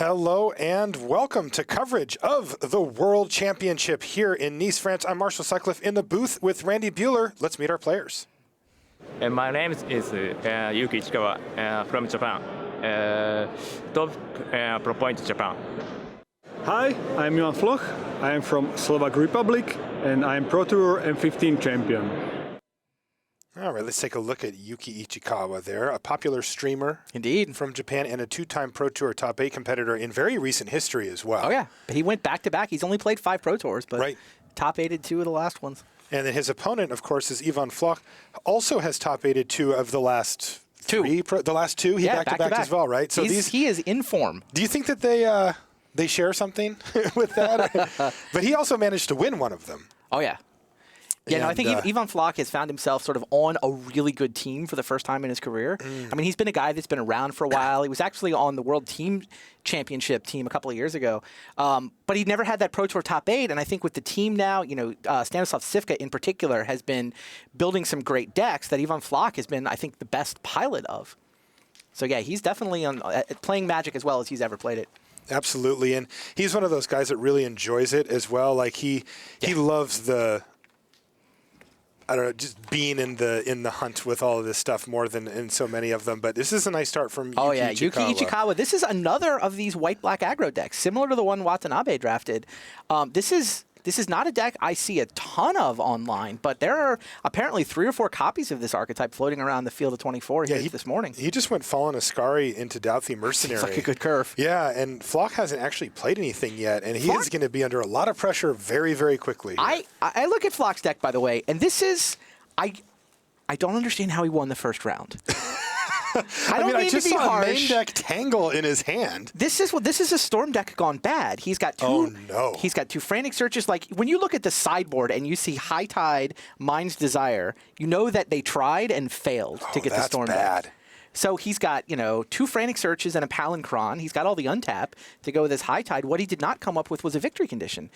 Hello and welcome to coverage of the World Championship here in Nice, France. I'm Marshall Sutcliffe in the booth with Randy Buehler. Let's meet our players. My name is Yuuki Ichikawa from Japan. Top Pro Point Japan. Hi, I'm Floch. I am from Slovak Republic and I am Pro Tour M15 champion. All right, let's take a look at Yuuki Ichikawa there, a popular streamer. Indeed. From Japan and a two-time Pro Tour top 8 competitor in very recent history as well. Oh, yeah. He went back-to-back. He's only played 5 Pro Tours, but right. top 8'd 2 of the last ones. And then his opponent, of course, is Ivan Floch, also has top 8'd 2 of the last the last two. He back-to-back as well, right? So he is in form. Do you think that they share something with that? But he also managed to win one of them. Oh, yeah. Yeah, no, I think Ivan Floch has found himself sort of on a really good team for the first time in his career. I mean, he's been a guy that's been around for a while. He was actually on the World Team Championship team a couple of years ago. But he never had that Pro Tour top 8. And I think with the team now, Stanislav Sivka in particular has been building some great decks that Ivan Floch has been, I think, the best pilot of. So, yeah, he's definitely playing Magic as well as he's ever played it. Absolutely. And he's one of those guys that really enjoys it as well. Like, he loves the... I don't know, just being in the hunt with all of this stuff more than in so many of them. But this is a nice start from Yuuki Ichikawa. Yuuki Ichikawa. This is another of these white-black aggro decks, similar to the one Watanabe drafted. This is not a deck I see a ton of online, but there are apparently 3 or 4 copies of this archetype floating around the field of 24 here this morning. He just went Fallen Ascari into Dauthi Mercenary. Seems like a good curve. Yeah, and Floch hasn't actually played anything yet, and he is going to be under a lot of pressure very, very quickly. I look at Floch's deck, by the way, and this is... I don't understand how he won the first round. I just saw a main deck Tangle in his hand. This is a Storm deck gone bad. He's got 2. Oh no! He's got 2 Frantic Searches. Like when you look at the sideboard and you see High Tide, Mind's Desire, you know that they tried and failed to get the Storm deck. So he's got 2 Frantic Searches and a Palinchron. He's got all the untap to go with his High Tide. What he did not come up with was a victory condition.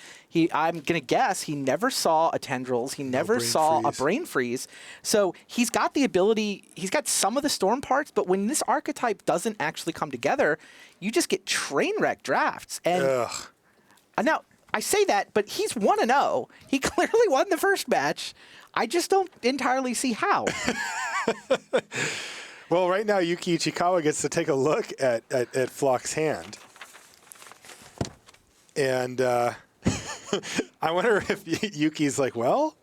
I'm gonna guess he never saw a Tendrils. He never saw a Brain Freeze. So he's got the ability. He's got some of the Storm parts, but when this archetype doesn't actually come together, you just get train wreck drafts. And now I say that, but he's 1-0. He clearly won the first match. I just don't entirely see how. Well, right now, Yuuki Ichikawa gets to take a look at Floch's hand. And I wonder if Yuki's like, well,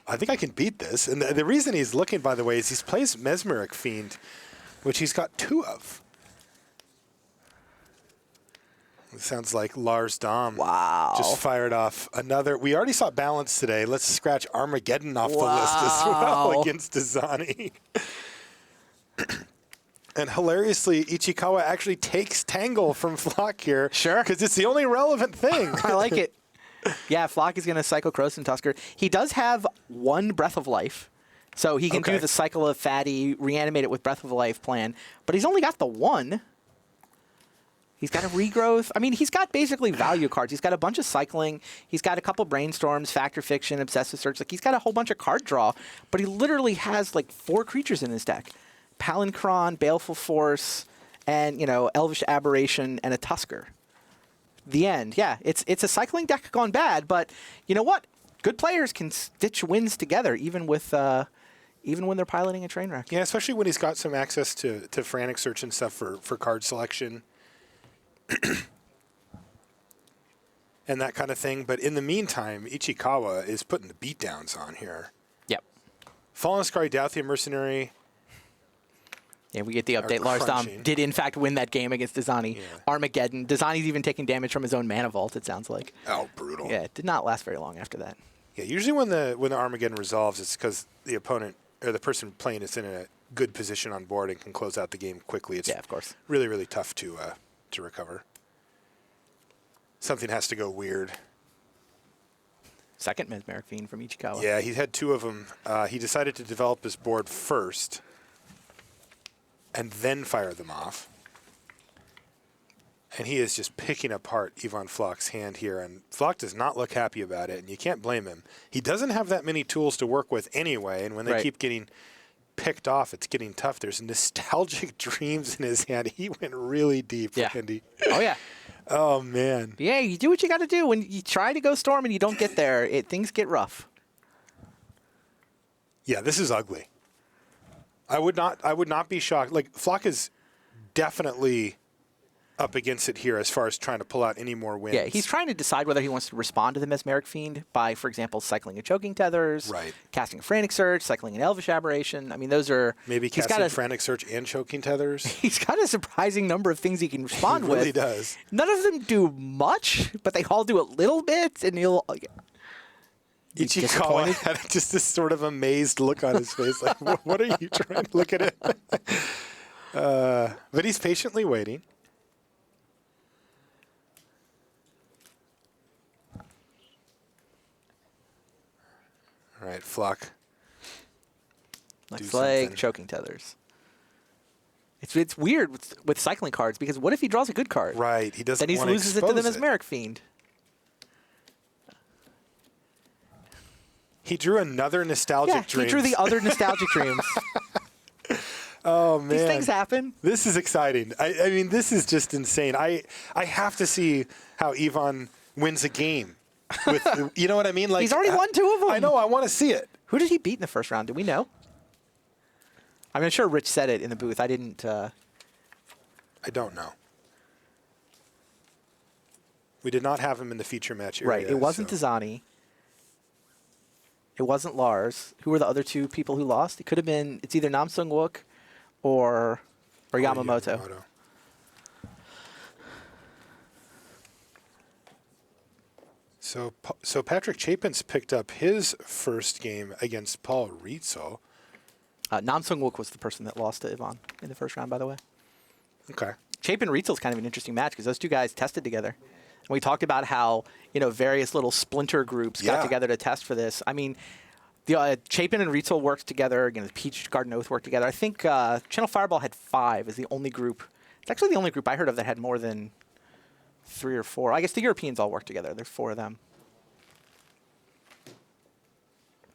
I think I can beat this. And the reason he's looking, by the way, is he plays Mesmeric Fiend, which he's got 2 of. It sounds like Lars Dom just fired off another. We already saw Balance today. Let's scratch Armageddon off the list as well against Dani. And hilariously, Ichikawa actually takes Tangle from Floch here. Sure. Because it's the only relevant thing. I like it. Yeah, Floch is going to cycle Krosan Tusker. He does have 1 Breath of Life. So he can do the cycle of Fatty, reanimate it with Breath of Life plan. But he's only got the 1. He's got a regrowth. I mean, he's got basically value cards. He's got a bunch of cycling. He's got a couple Brainstorms, Factor Fiction, Obsessive Search. Like, he's got a whole bunch of card draw. But he literally has, like, 4 creatures in his deck. Palinchron, Baleful Force, and, Elvish Aberration, and a Tusker. The end. Yeah, it's a cycling deck gone bad, but you know what? Good players can stitch wins together, even when they're piloting a train wreck. Yeah, especially when he's got some access to Frantic Search and stuff for card selection. And that kind of thing. But in the meantime, Ichikawa is putting the beatdowns on here. Yep. Fallen Ascari, Dauthi Mercenary. Yeah, we get the update. Lars Dom did, in fact, win that game against Dani. Yeah. Armageddon. Dani's even taking damage from his own mana vault, it sounds like. Oh, brutal. Yeah, it did not last very long after that. Yeah, usually when the Armageddon resolves, it's because the opponent or the person playing is in a good position on board and can close out the game quickly. It's of course. Really, really tough to recover. Something has to go weird. Second Mesmeric Fiend from Ichikawa. Yeah, he had 2 of them. He decided to develop his board first and then fire them off. And he is just picking apart Ivan Floch's hand here. And Floch does not look happy about it, and you can't blame him. He doesn't have that many tools to work with anyway, and when they keep getting picked off, it's getting tough. There's nostalgic dreams in his hand. He went really deep, Andy. Oh, yeah. Oh, man. Yeah, you do what you got to do. When you try to go Storm and you don't get there, things get rough. Yeah, this is ugly. I would not be shocked. Like, Floch is definitely up against it here as far as trying to pull out any more wins. Yeah, he's trying to decide whether he wants to respond to the Mesmeric Fiend by, for example, cycling a Choking Tethers, Right. casting a Frantic Surge, cycling an Elvish Aberration. I mean, those are... Maybe he's casting got Frantic Surge and Choking Tethers. He's got a surprising number of things he can respond He with. really does. None of them do much, but they all do a little bit, and he'll... be Ichikawa disappointed. had just this sort of amazed look on his face. Like, what are you trying to look at it? But he's patiently waiting. All right, Floch. Looks do like something. Choking Tethers. It's weird with cycling cards, because what if he draws a good card? Right, he doesn't Then he want to loses it to the expose Mesmeric Fiend. He drew another Nostalgic Yeah, Dreams. he drew the other Nostalgic Dreams. Oh, man. These things happen. This is exciting. I mean, this is just insane. I have to see how Ivan wins a game. With, you know what I mean? Like, He's already won 2 of them. I know. I want to see it. Who did he beat in the first round? Do we know? I mean, I'm sure Rich said it in the booth. I didn't. I don't know. We did not have him in the feature match area. Right. It wasn't so. Dani. It wasn't Lars. Who were the other 2 people who lost? It could have been. It's either Nam Sung Wook or Yamamoto. So Patrick Chapin's picked up his first game against Paul Rietzel. Nam Sung Wook was the person that lost to Ivan in the first round, by the way. Okay. Chapin Rietzel's kind of an interesting match because those 2 guys tested together. And we talked about how, various little splinter groups got Yeah. together to test for this. I mean, the Chapin and Rietzel worked together. Again, the Peach Garden Oath worked together. I think Channel Fireball had 5 as the only group. It's actually the only group I heard of that had more than 3 or 4. I guess the Europeans all worked together. There's 4 of them.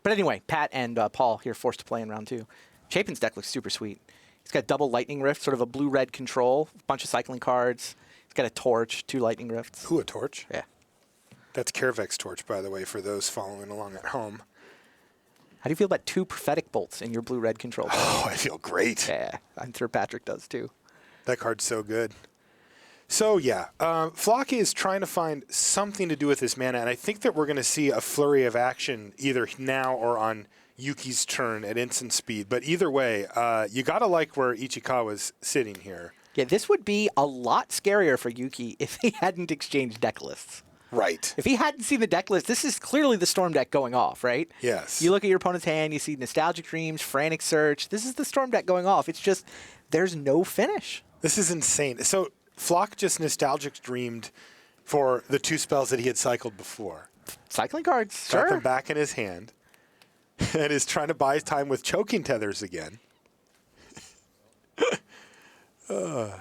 But anyway, Pat and Paul here forced to play in round 2. Chapin's deck looks super sweet. He's got double Lightning Rift, sort of a blue-red control, a bunch of cycling cards. He's got a Torch, 2 Lightning Rifts. Ooh, a torch? Yeah. That's Karavek's torch, by the way, for those following along at home. How do you feel about 2 Prophetic Bolts in your blue-red control deck? Oh, I feel great. Yeah, I'm sure Patrick does too. That card's so good. So, yeah, Floch is trying to find something to do with his mana, and I think that we're going to see a flurry of action either now or on Yuki's turn at instant speed. But either way, you got to like where Ichikawa's sitting here. Yeah, this would be a lot scarier for Yuki if he hadn't exchanged deck lists. Right. If he hadn't seen the deck list, this is clearly the Storm deck going off, right? Yes. You look at your opponent's hand, you see Nostalgic Dreams, Frantic Search. This is the Storm deck going off. It's just, there's no finish. This is insane. So, Floch just Nostalgic Dreamed for the 2 spells that he had cycled before. Cycling cards, Got sure. them back in his hand. And is trying to buy time with Choking Tethers again. All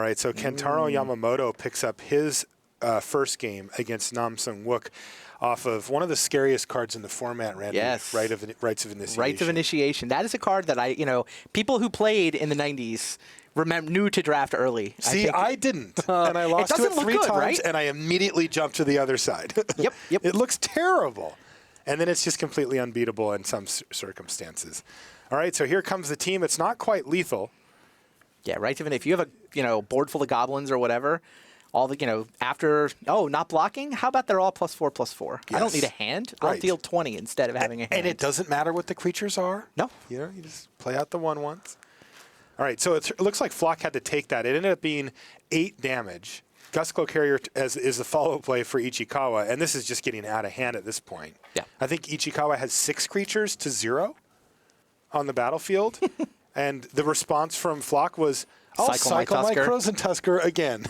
right, so Kentaro Yamamoto picks up his first game against Nam Sung Wook off of one of the scariest cards in the format, Randy. Yes. Rites of Initiation. Rites of Initiation. That is a card that people who played in the 90s knew to draft early. See, I didn't. And I lost to doesn't it look 3 good, times, right? and I immediately jumped to the other side. Yep. It looks terrible. And then it's just completely unbeatable in some circumstances. All right, so here comes the team. It's not quite lethal. Yeah, right. If you have a board full of goblins or whatever, all the after not blocking. How about they're all +4/+4? I don't Yes. need a hand. I'll Right. deal 20 instead of having a hand. And it doesn't matter what the creatures are. No. You just play out the 1 once. All right, so it looks like Floch had to take that. It ended up being 8 damage. Gustglow Carrier is the follow play for Ichikawa, and this is just getting out of hand at this point. Yeah. I think Ichikawa has 6 creatures to 0 on the battlefield, and the response from Floch was, I'll cycle my Crows and Tusker again.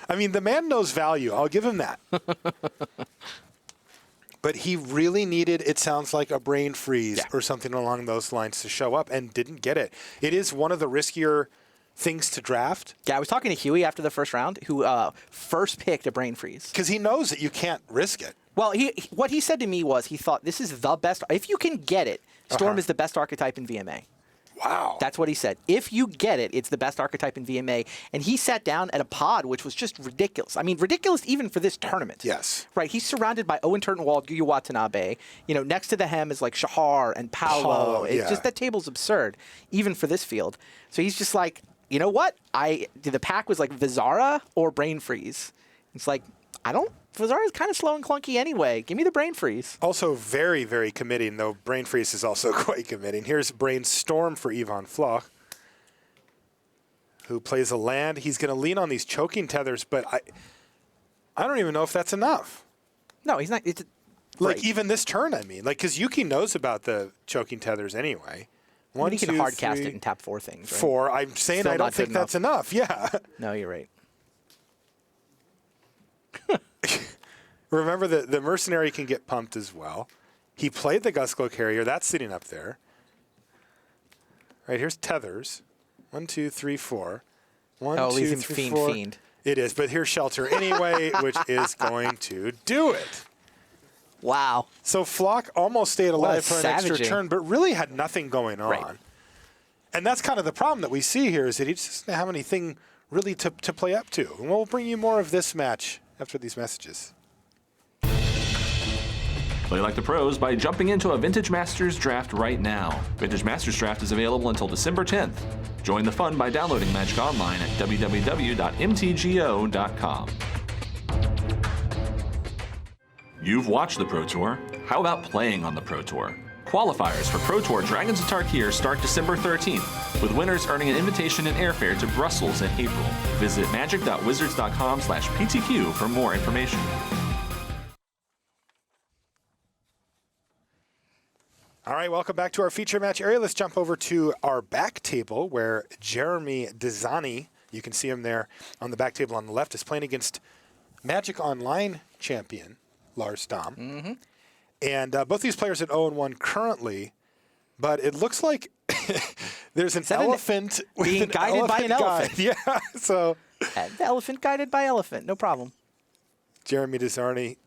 I mean, the man knows value. I'll give him that. But he really needed, it sounds like, a brain freeze or something along those lines to show up, and didn't get it. It is one of the riskier things to draft. Yeah, I was talking to Huey after the first round, who first picked a brain freeze. Because he knows that you can't risk it. Well, what he said to me was he thought this is the best. If you can get it, Storm is the best archetype in VMA. Wow. That's what he said. If you get it, it's the best archetype in VMA. And he sat down at a pod, which was just ridiculous. I mean, ridiculous even for this tournament. Yes. Right. He's surrounded by Owen Turtenwald, Yuya Watanabe. You know, next to the hem is like Shahar and Paolo. It's just that table's absurd, even for this field. So he's just like, you know what? The pack was like Vizara or Brain Freeze. It's like, Vizara's kind of slow and clunky anyway. Give me the Brain Freeze. Also very, very committing, though Brain Freeze is also quite committing. Here's Brainstorm for Ivan Floch, who plays a land. He's going to lean on these choking tethers, but I don't even know if that's enough. No, he's not. It's like, even this turn, I mean. Like, because Yuki knows about the choking tethers anyway. He can hard cast it and tap 4 things, right? 4. I'm saying Still I don't think that's enough. Yeah. No, you're right. Remember that the Mercenary can get pumped as well. He played the Gusglow Carrier. That's sitting up there. Right, here's tethers. 1, 2, 3, 4. 1, 2, 3, 4. Fiend. It is, but here's Shelter anyway, which is going to do it. Wow. So Floch almost stayed alive for an extra savaging. turn, but really had nothing going on. Right. And that's kind of the problem that we see here, is that he just doesn't have anything really to play up to. And we'll bring you more of this match after these messages. Play like the pros by jumping into a Vintage Masters draft right now. Vintage Masters draft is available until December 10th. Join the fun by downloading Magic Online at www.mtgo.com. You've watched the Pro Tour. How about playing on the Pro Tour? Qualifiers for Pro Tour Dragons of Tarkir start December 13th, with winners earning an invitation and airfare to Brussels in April. Visit magic.wizards.com/PTQ for more information. All right, welcome back to our feature match area. Let's jump over to our back table where Jeremy Dani, you can see him there on the back table on the left, is playing against Magic Online champion Lars Dam. Mm-hmm. And both these players at 0-1 currently, but it looks like there's an elephant being guided by an elephant. Yeah, so The elephant guided by elephant, no problem. Jeremy Dani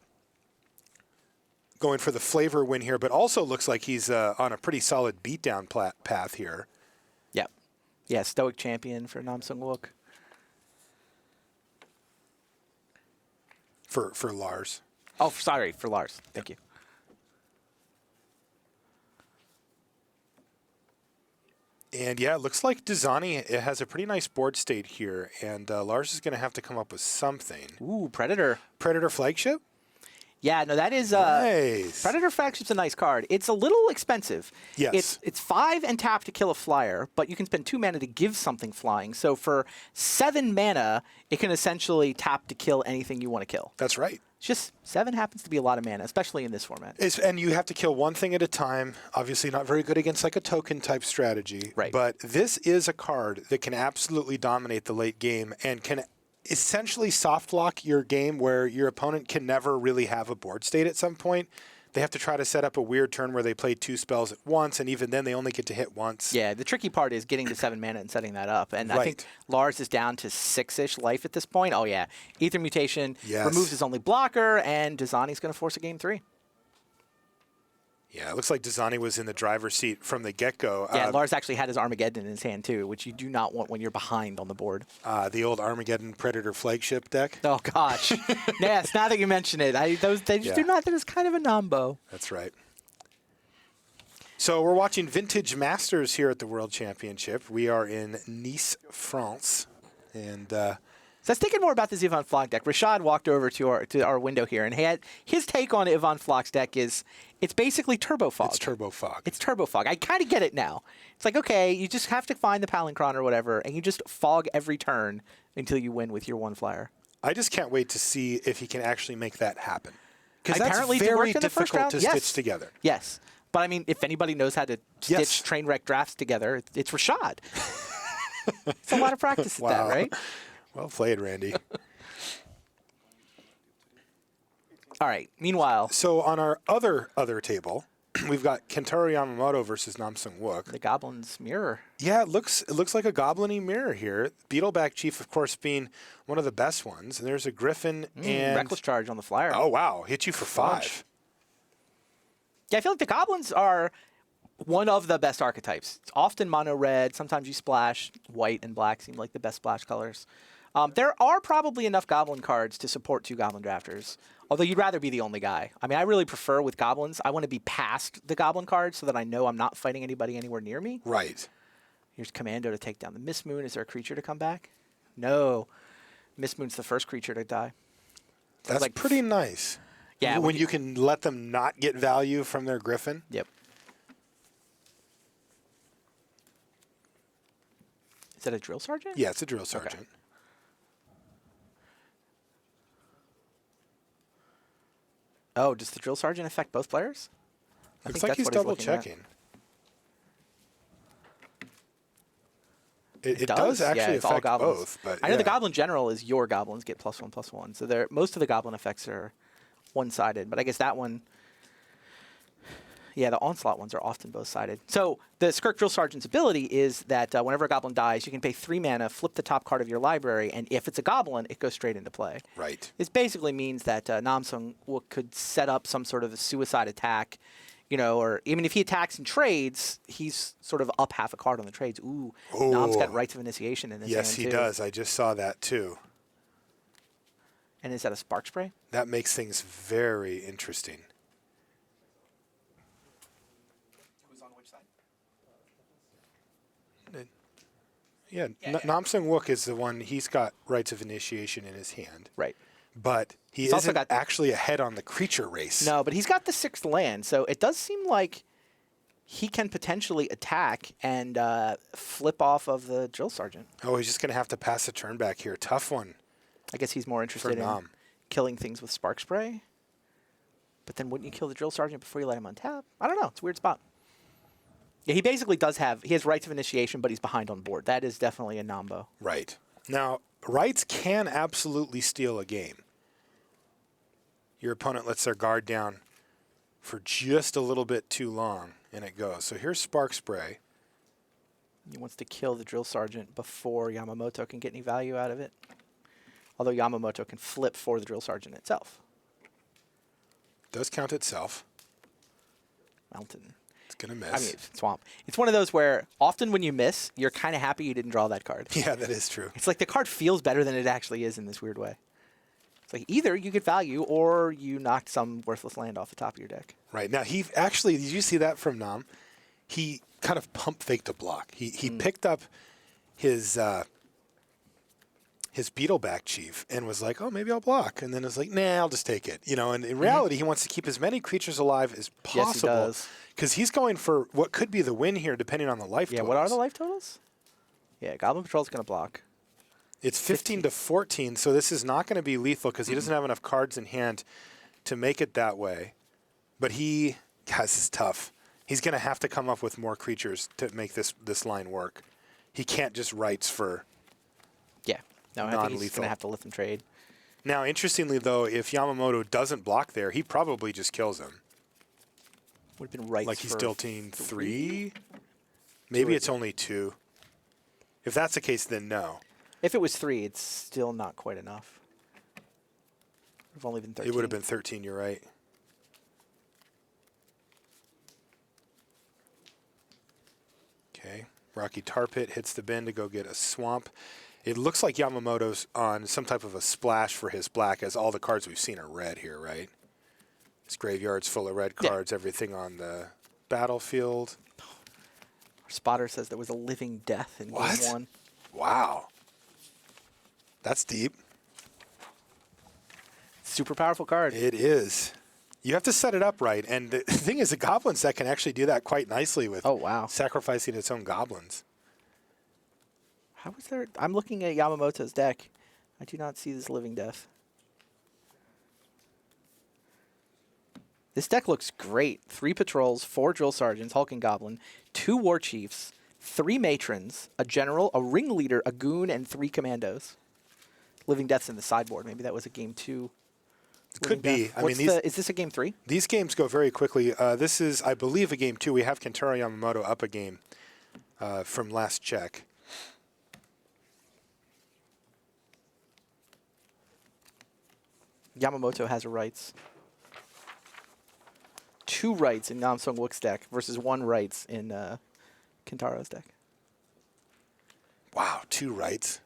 going for the flavor win here, but also looks like he's on a pretty solid beatdown path here. Yep. Yeah, Stoic champion for Nam Sung Wook. For Lars. Oh, sorry, for Lars. Thank you. And yeah, it looks like Dani has a pretty nice board state here, and Lars is going to have to come up with something. Ooh, Predator. Predator Flagship? Yeah, no, that is Nice. Predator Flagship's a nice card. It's a little expensive. Yes. It's 5 and tap to kill a flyer, but you can spend 2 mana to give something flying. So for 7 mana, it can essentially tap to kill anything you want to kill. That's right. It's just 7 happens to be a lot of mana, especially in this format. And you have to kill one thing at a time. Obviously not very good against like a token type strategy. Right. But this is a card that can absolutely dominate the late game and can essentially soft lock your game where your opponent can never really have a board state at some point. They have to try to set up a weird turn where they play 2 spells at once, and even then they only get to hit once. Yeah, the tricky part is getting to 7 mana and setting that up. And I think Right. Lars is down to 6-ish life at this point. Oh, yeah. Ether Mutation Yes. removes his only blocker, and Dani's going to force a game 3. Yeah, it looks like Dani was in the driver's seat from the get-go. Yeah, Lars actually had his Armageddon in his hand, too, which you do not want when you're behind on the board. The old Armageddon Predator Flagship deck. Oh, gosh. Yes, now that you mention it. They just Yeah. do not. That is kind of a nombo. That's right. So we're watching Vintage Masters here at the World Championship. We are in Nice, France. And So I was thinking more about this Ivan Floch deck. Rashad walked over to our window here, and his take on Ivan Floch's deck is it's basically Turbo Fog. it's Turbo Fog. It's Turbo Fog. I kind of get it now. It's like, okay, you just have to find the Palincron or whatever, and you just fog every turn until you win with your 1 flyer. I just can't wait to see if he can actually make that happen. Because that's Apparently it very worked in the first difficult round. to Yes. stitch together. Yes. But, I mean, if anybody knows how to stitch Yes. train wreck drafts together, it's Rashad. It's a lot of practice at that, right? Well played, Randy. All right. Meanwhile, So on our other table, we've got Kentaro Yamamoto versus Nam Sung Wook. the Goblin's Mirror. Yeah, it looks like a goblin-y mirror here. Beetleback Chief, of course, being one of the best ones. And there's a Griffin and Reckless Charge on the flyer. oh wow, hit you for 5. Yeah, I feel like the Goblins are one of the best archetypes. It's often mono red. Sometimes you splash. White and black seem like the best splash colors. There are probably enough goblin cards to support 2 goblin drafters. Although you'd rather be the only guy. I mean, I really prefer with goblins, I want to be past the goblin cards so that I know I'm not fighting anybody anywhere near me. Right. Here's Commando to take down the Mist Moon. Is there a creature to come back? No. Mist Moon's the first creature to die. That's like pretty nice. Yeah, When you can let them not get value from their Griffin. Yep. Is that a drill sergeant? Yeah, it's a drill sergeant. Okay. Oh, does the drill sergeant affect both players? I Looks think like that's he's what double looking at. checking. It does actually it's all affect goblins. both. But I know the yeah. Goblin General is your goblins get +1/+1. So most of the goblin effects are one-sided. But I guess that one, yeah, the Onslaught ones are often both-sided. So the Skirk Drill Sergeant's ability is that whenever a goblin dies, you can pay 3 mana, flip the top card of your library, and if it's a goblin, it goes straight into play. Right. This basically means that Namsung could set up some sort of a suicide attack, you know, or even if he attacks and trades, he's sort of up half a card on the trades. Ooh, Nam's got Rites of Initiation in his hand, Yes, he too. does. I just saw that too. And is that a Spark Spray? That makes things very interesting. Who's on which side? Yeah, Yeah. Namsung Wook is the one, he's got Rites of Initiation in his hand. Right. But he He's also isn't got- actually ahead on the creature race. No, but he's got the 6th land, so it does seem like he can potentially attack and flip off of the Drill Sergeant. Oh, he's just going to have to pass a turn back here. Tough one. I guess he's more interested in Nam. killing things with Spark Spray. But then wouldn't you kill the Drill Sergeant before you let him untap? I don't know. It's a weird spot. Yeah, he basically he has Rites of Initiation, but he's behind on board. That is definitely a Nambo. Right. Now, Rights can absolutely steal a game. Your opponent lets their guard down for just a little bit too long, and it goes. So here's Spark Spray. He wants to kill the Drill Sergeant before Yamamoto can get any value out of it. Although Yamamoto can flip for the Drill Sergeant itself. Does count itself. Mountain. It's going to miss. I mean, Swamp. It's one of those where often when you miss, you're kind of happy you didn't draw that card. Yeah, that is true. It's like the card feels better than it actually is in this weird way. It's like either you get value or you knocked some worthless land off the top of your deck. Right. Now, he actually, did you see that from Nam? He kind of pump faked a block. He picked up his Beetleback Chief and was like, oh, maybe I'll block. And then it was like, nah, I'll just take it. You know, and in reality, he wants to keep as many creatures alive as possible. Yes, he does. Because he's going for what could be the win here, depending on the life Yeah, totals. what are the life totals? Yeah, Goblin Patrol's going to block. It's 15 to 14, so this is not going to be lethal because he doesn't have enough cards in hand to make it that way. But this is tough. He's going to have to come up with more creatures to make this line work. He can't just Rights for Yeah. No, I think he's non-lethal. going to have to let them trade. Now, interestingly, though, if Yamamoto doesn't block there, he probably just kills him. Would have been right. Like he's still team 3? Maybe it's only 2. If that's the case, then no. If it was 3, it's still not quite enough. It would have only been 13. It would have been 13, you're right. Okay. Rocky Tar Pit hits the bin to go get a swamp. It looks like Yamamoto's on some type of a splash for his black, as all the cards we've seen are red here, right? His graveyard's full of red cards, everything on the battlefield. Our spotter says there was a living death in What? game 1. Wow. That's deep. Super powerful card. It is. You have to set it up right. And the thing is, the goblin set can actually do that quite nicely with Oh, wow. sacrificing its own goblins. How was there? I'm looking at Yamamoto's deck. I do not see this living death. This deck looks great. 3 patrols, 4 drill sergeants, Hulk and Goblin, 2 war chiefs, 3 matrons, a general, a ringleader, a goon, and 3 commandos. Living death's in the sideboard. Maybe that was a game 2. Could be. I mean, Is this a game 3? these games go very quickly. This is, I believe, a game 2. We have Kentaro Yamamoto up a game from last check. Yamamoto has a rights. 2 rights in Nam Sung Wook's deck versus 1 rights in Kentaro's deck. Wow, 2 rights.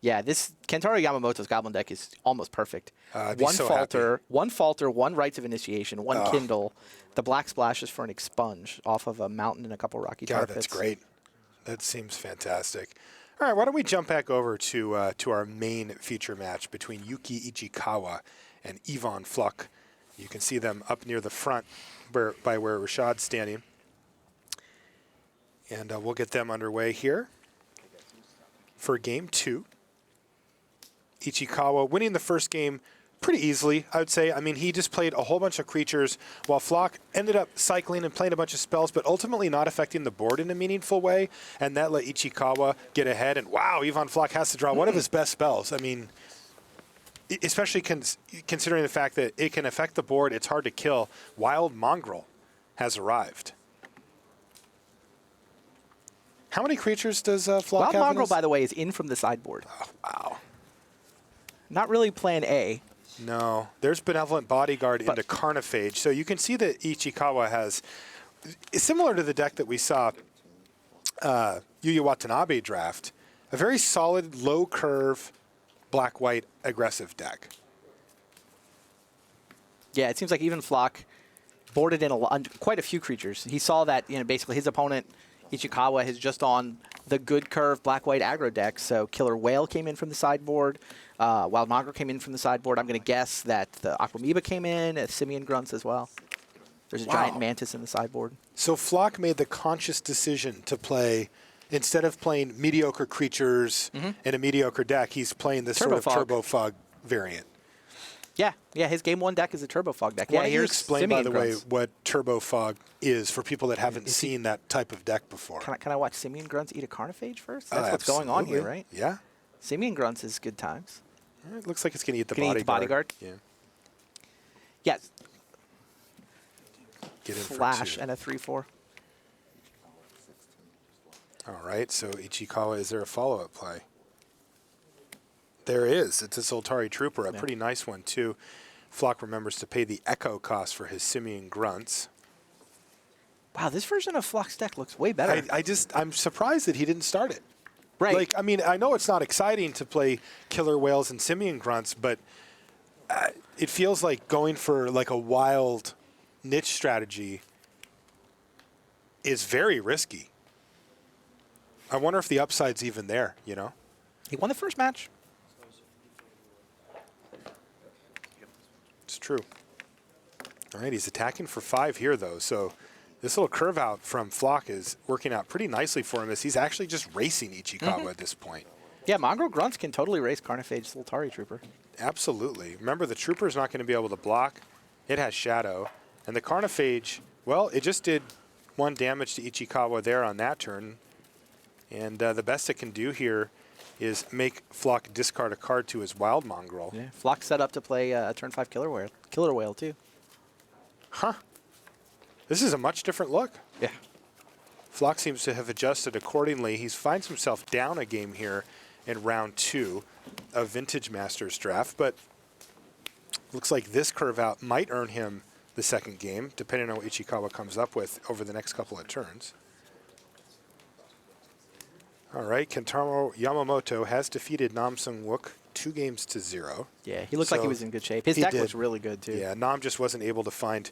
Yeah, this Kentaro Yamamoto's Goblin deck is almost perfect. I'd be One so falter, happy. 1 falter, 1 rights of initiation, 1 kindle. The black splash is for an expunge off of a mountain and a couple rocky tar God, pits. that's great. That seems fantastic. All right, why don't we jump back over to our main feature match between Yuuki Ichikawa and Ivan Floch. You can see them up near the front by where Rashad's standing. And we'll get them underway here for game 2. Ichikawa winning the first game pretty easily, I would say. I mean, he just played a whole bunch of creatures while Floch ended up cycling and playing a bunch of spells, but ultimately not affecting the board in a meaningful way. And that let Ichikawa get ahead. And wow, Ivan Floch has to draw one of his best spells. I mean, especially considering the fact that it can affect the board, it's hard to kill. Wild Mongrel has arrived. How many creatures does Floch Wild have? Mongrel, by the way, is in from the sideboard. Oh, wow. Not really plan A. No, there's Benevolent Bodyguard into Carnophage. So you can see that Ichikawa has, similar to the deck that we saw Yuya Watanabe draft, a very solid, low-curve, black-white aggressive deck. Yeah, it seems like even Floch boarded in quite a few creatures. He saw that basically his opponent, Ichikawa, is just on the good curve black-white aggro deck. So Killer Whale came in from the sideboard. Wild Mongrel came in from the sideboard. I'm going to guess that the Aquamoeba came in, Simian Grunts as well. There's a giant Mantis in the sideboard. So Floch made the conscious decision to play, instead of playing mediocre creatures in a mediocre deck, he's playing this sort of Turbo Fog variant. Yeah, his Game 1 deck is a Turbo Fog deck. Why Yeah, don't you here's explain, Simian by the way, Grunts. what Turbo Fog is for people that haven't seen that type of deck before? Can I watch Simian Grunts eat a Carnophage first? That's what's going on here, right? Yeah. Simian Grunts is good times. It looks like it's going to eat the Can he eat the bodyguard? Yeah. Yes. Get in Flash for 2. and a 3/4. All right, so Ichikawa, is there a follow-up play? There is. It's a Soltari Trooper, a pretty nice one, too. Floch remembers to pay the echo cost for his Simian Grunts. Wow, this version of Floch's deck looks way better. I'm surprised that he didn't start it. Right. Like, I mean, I know it's not exciting to play Killer Whales and Simian Grunts, but it feels like going for like a wild niche strategy is very risky. I wonder if the upside's even there, you know? He won the first match. It's true. All right, he's attacking for 5 here, though, so this little curve out from Floch is working out pretty nicely for him as he's actually just racing Ichikawa at this point. Yeah, Mongrel Grunts can totally race Carnophage Soltari Trooper. Absolutely. Remember, the Trooper's not going to be able to block. It has Shadow. And the Carnophage, well, it just did 1 damage to Ichikawa there on that turn. And the best it can do here is make Floch discard a card to his Wild Mongrel. Yeah, Floch set up to play a turn 5 Killer Whale too. Huh. This is a much different look. Yeah. Floch seems to have adjusted accordingly. He finds himself down a game here in round 2 of Vintage Masters draft, but looks like this curve out might earn him the second game, depending on what Ichikawa comes up with over the next couple of turns. All right, Kentaro Yamamoto has defeated Nam Sung Wook 2-0. Yeah, he looked like he was in good shape. His deck was really good too. Yeah, Nam just wasn't able to find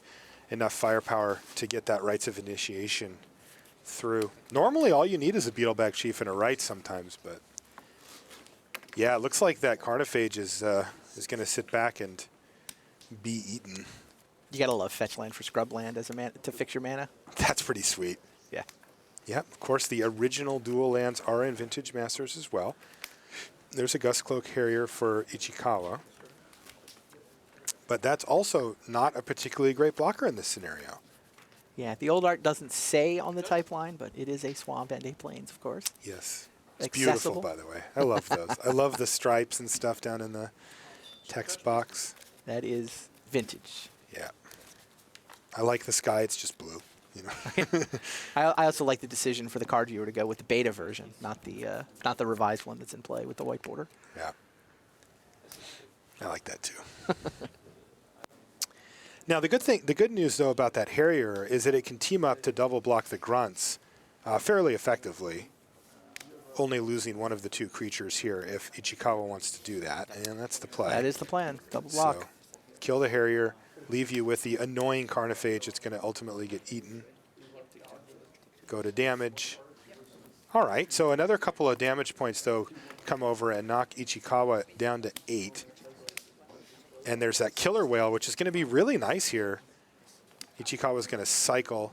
enough firepower to get that Rites of Initiation through. Normally, all you need is a Beetleback Chief and a Rite sometimes, but yeah, it looks like that Carnophage is going to sit back and be eaten. You gotta love fetch land for scrub land as a man to fix your mana. That's pretty sweet. Yeah. Yep, of course, the original dual lands are in Vintage Masters as well. There's a Gustcloak Harrier for Ichikawa. But that's also not a particularly great blocker in this scenario. Yeah, the old art doesn't say on the type line, but it is a swamp and a plains, of course. Yes. It's Accessible. beautiful, by the way. I love those. I love the stripes and stuff down in the text box. That is vintage. Yeah. I like the sky. It's just blue. You know. I also like the decision for the card viewer to go with the beta version, not the revised one that's in play with the white border. Yeah. I like that too. Now, the good news, though, about that Harrier is that it can team up to double block the grunts fairly effectively, only losing one of the two creatures here if Ichikawa wants to do that, and that's the play. That is the plan. Double block. So, kill the Harrier, leave you with the annoying Carnophage that's going to ultimately get eaten. Go to damage. All right, so another couple of damage points, though, come over and knock Ichikawa down to 8. And there's that Killer Whale, which is going to be really nice here. Ichikawa's going to cycle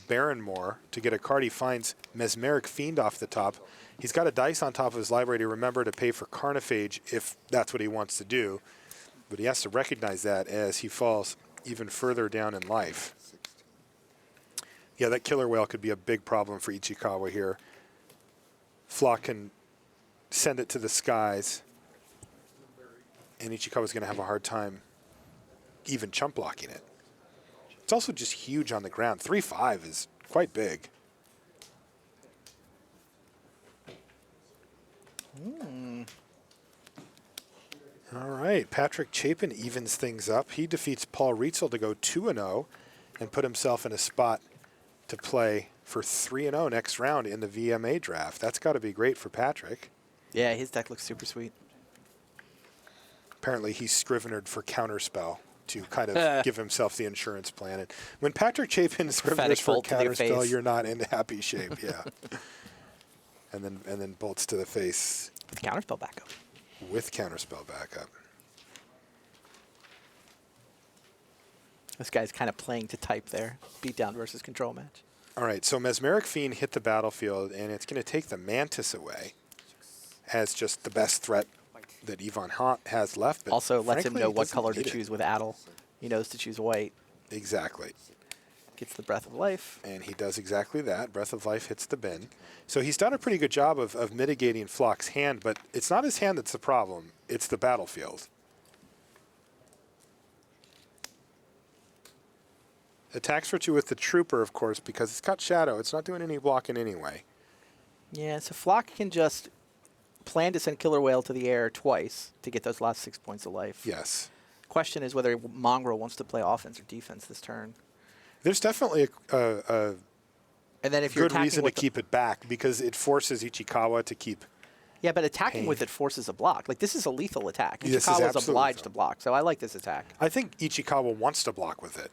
Baronmore to get a card. He finds Mesmeric Fiend off the top. He's got a dice on top of his library to remember to pay for Carnophage if that's what he wants to do. But he has to recognize that as he falls even further down in life. Yeah, that Killer Whale could be a big problem for Ichikawa here. Floch can send it to the skies. And Ichikawa's going to have a hard time even chump blocking it. It's also just huge on the ground. 3/5 is quite big. All right, Patrick Chapin evens things up. He defeats Paul Rietzel to go 2-0 and put himself in a spot to play for 3-0 next round in the VMA draft. That's got to be great for Patrick. Yeah, his deck looks super sweet. Apparently he's Scrivenered for Counterspell to kind of give himself the insurance plan. And when Patrick Chapin Scriveners for bolt to the Counterspell, face. you're not in happy shape, yeah. and then bolts to the face With counterspell backup. with Counterspell backup. This guy's kind of playing to type there. Beatdown versus control match. All right, so Mesmeric Fiend hit the battlefield, and it's going to take the Mantis away as just the best threat that Yvonne has left. But Also lets him frankly, know he what doesn't color to need it. choose with Addle. He knows to choose white. Exactly. Gets the Breath of Life. And he does exactly that. Breath of Life hits the bin. So he's done a pretty good job of mitigating Floch's hand, but it's not his hand that's the problem. It's the battlefield. Attacks for 2 with the Trooper, of course, because it's got Shadow. It's not doing any blocking anyway. Yeah, so Floch can just plan to send Killer Whale to the air twice to get those last 6 points of life. Yes. Question is whether Mongrel wants to play offense or defense this turn. There's definitely a And then if you're good attacking reason to with keep it back because it forces Ichikawa to keep. yeah, but attacking pain. with it forces a block. Like this is a lethal attack. This is Ichikawa's absolutely obliged lethal. to block, so I like this attack. I think Ichikawa wants to block with it.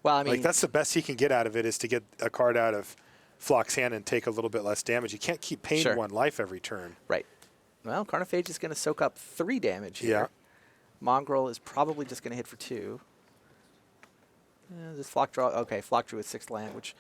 Well, I mean, Like that's the best he can get out of it is to get a card out of Floch's hand and take a little bit less damage. You can't keep paying Sure. 1 life every turn. right. Well, Carnophage is going to soak up 3 damage here. Yeah. Mongrel is probably just going to hit for 2. This Floch draw. Okay, Floch drew a 6th land, which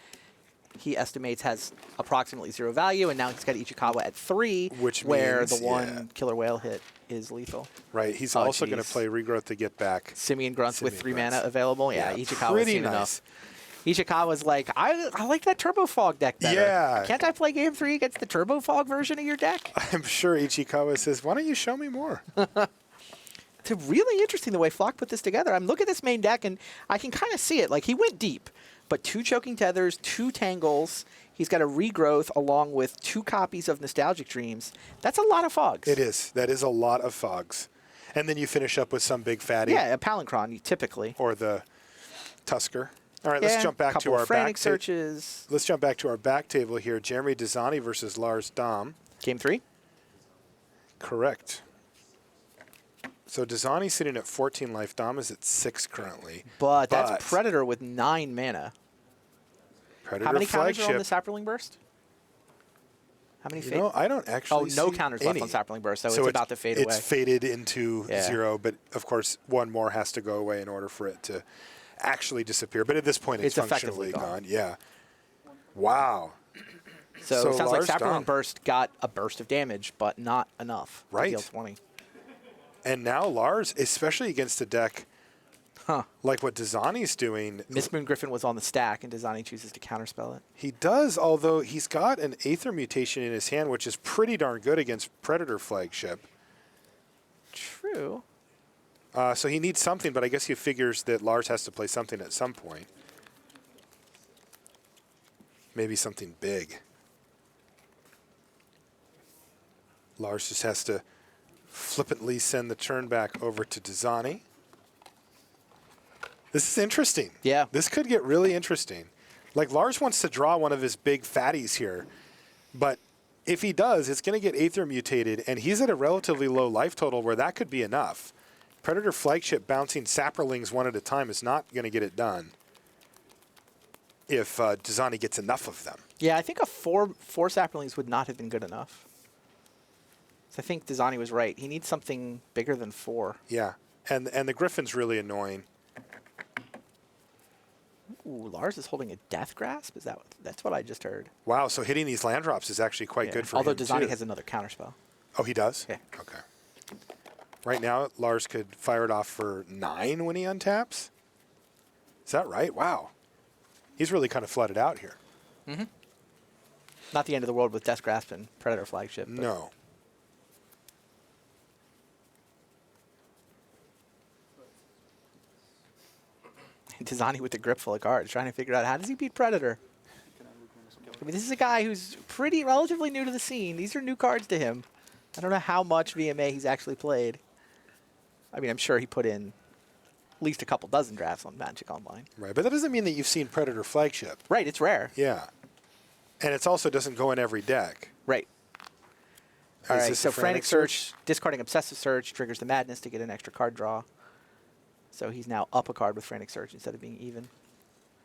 he estimates has approximately 0 value, and now he's got Ichikawa at 3, Which where means, the one yeah. Killer Whale hit is lethal. Right. He's Oh, also going to geez. play Regrowth to get back. Simian Grunts with Simian 3 Grunts. mana available. Yeah, Ichikawa's pretty seen nice. enough. Ichikawa's like, I like that Turbo Fog deck better. Yeah. Can't I play Game 3 against the Turbo Fog version of your deck? I'm sure Ichikawa says, why don't you show me more? It's really interesting the way Floch put this together. I'm looking at this main deck, and I can kind of see it. Like, he went deep, but 2 Choking Tethers, 2 Tangles. He's got a Regrowth along with 2 copies of Nostalgic Dreams. That's a lot of fogs. It is. That is a lot of fogs. And then you finish up with some big fatty. Yeah, a Palinchron, typically. Or the Tusker. All right, let's jump back to couple our frantic back searches. Let's jump back to our back table here. Jeremy Dezani versus Lars Dom. Game 3. Correct. So Dezani sitting at 14 life. Dom is at 6 currently. But that's Predator with 9 mana. Predator How many counters are on the flagship. Saproling Burst? How many You know, I don't actually no see counters any. left on Saproling Burst, so it's about to fade away. It's faded into Yeah. 0, but of course 1 more has to go away in order for it to actually disappear. But at this point, it's effectively functionally gone. Yeah. Wow. So So it sounds like Lars Saproling Dom. Burst got a burst of damage, but not enough Right. to deal 20. And now Lars, especially against a deck like what Dezani's doing, Miss Moon Griffin was on the stack, and Dezani chooses to counterspell it. he does, although he's got an Aether Mutation in his hand, which is pretty darn good against Predator flagship. True. So he needs something, but I guess he figures that Lars has to play something at some point. Maybe something big. Lars just has to flippantly send the turn back over to Dezani. This is interesting. Yeah. This could get really interesting. Like, Lars wants to draw one of his big fatties here, but if he does, it's going to get Aether mutated, and he's at a relatively low life total where that could be enough. Predator Flagship bouncing Saprolings one at a time is not going to get it done if Dani gets enough of them. Yeah, I think a four Saprolings would not have been good enough. So I think Dani was right. He needs something bigger than 4. Yeah, and the Griffin's really annoying. Ooh, Lars is holding a Death Grasp? That's what I just heard. Wow, so hitting these land drops is actually quite good for Although him, Dani too. has another counterspell. Oh, he does? Yeah. Okay. Right now, Lars could fire it off for 9 when he untaps. Is that right? Wow. He's really kind of flooded out here. Mm-hmm. Not the end of the world with Death Grasp and Predator Flagship. But No. Dani with the grip full of cards, trying to figure out how does he beat Predator. I mean, this is a guy who's relatively new to the scene. These are new cards to him. I don't know how much VMA he's actually played. I mean, I'm sure he put in at least a couple dozen drafts on Magic Online. Right, but that doesn't mean that you've seen Predator Flagship. Right, it's rare. Yeah. And it also doesn't go in every deck. Right. All Is right, this so a Frantic Search, discarding Obsessive Search triggers the Madness to get an extra card draw. So he's now up a card with Frantic Search instead of being even.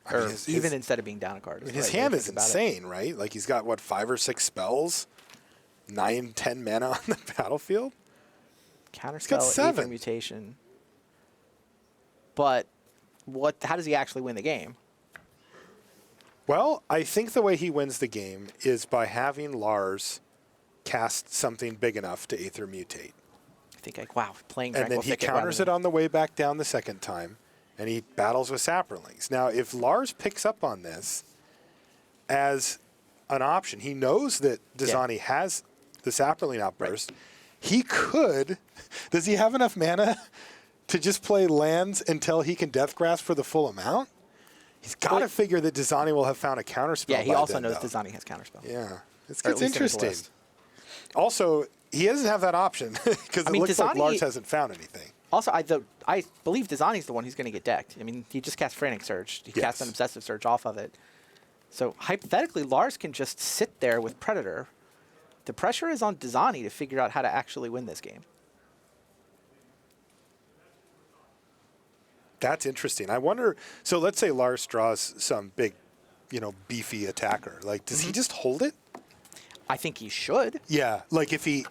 I mean, Or even instead of being down a card. I mean, his hand is insane, right? Like, he's got, what, 5 or 6 spells? 9, 10 mana on the battlefield? Counterspell, 7. Aether Mutation. But how does he actually win the game? Well, I think the way he wins the game is by having Lars cast something big enough to Aether Mutate. I think, wow, playing And Tranquil then he Thicket counters rather it on the way back down the second time, and he battles with Saprolings. Now, if Lars picks up on this as an option, he knows that Dani has the Saproling outburst. Right. He could. Does he have enough mana to just play lands until he can Death Grasp for the full amount? He's got to figure that Dani will have found a counterspell. Yeah, he by also then, knows though. Dani has counterspell. Yeah, it's Or at least in his interesting. list. Also, he doesn't have that option because it looks like Dani- Lars hasn't found anything. Also, I believe Dani's the one who's going to get decked. I mean, he just cast Frantic Search. He cast an Obsessive Search off of it. So hypothetically, Lars can just sit there with Predator. The pressure is on Dani to figure out how to actually win this game. That's interesting. I wonder. So let's say Lars draws some big, beefy attacker. Like, does he just hold it? I think he should. Yeah. Like if he